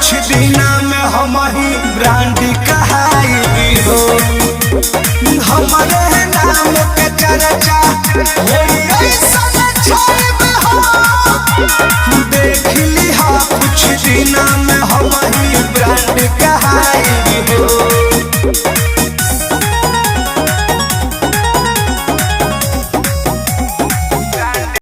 कुछ दिना में हम ही ब्रांड कहाई हो। हमारे नाम के चर्चा देख ली कुछ दिना में हम ही ब्रांड कहाई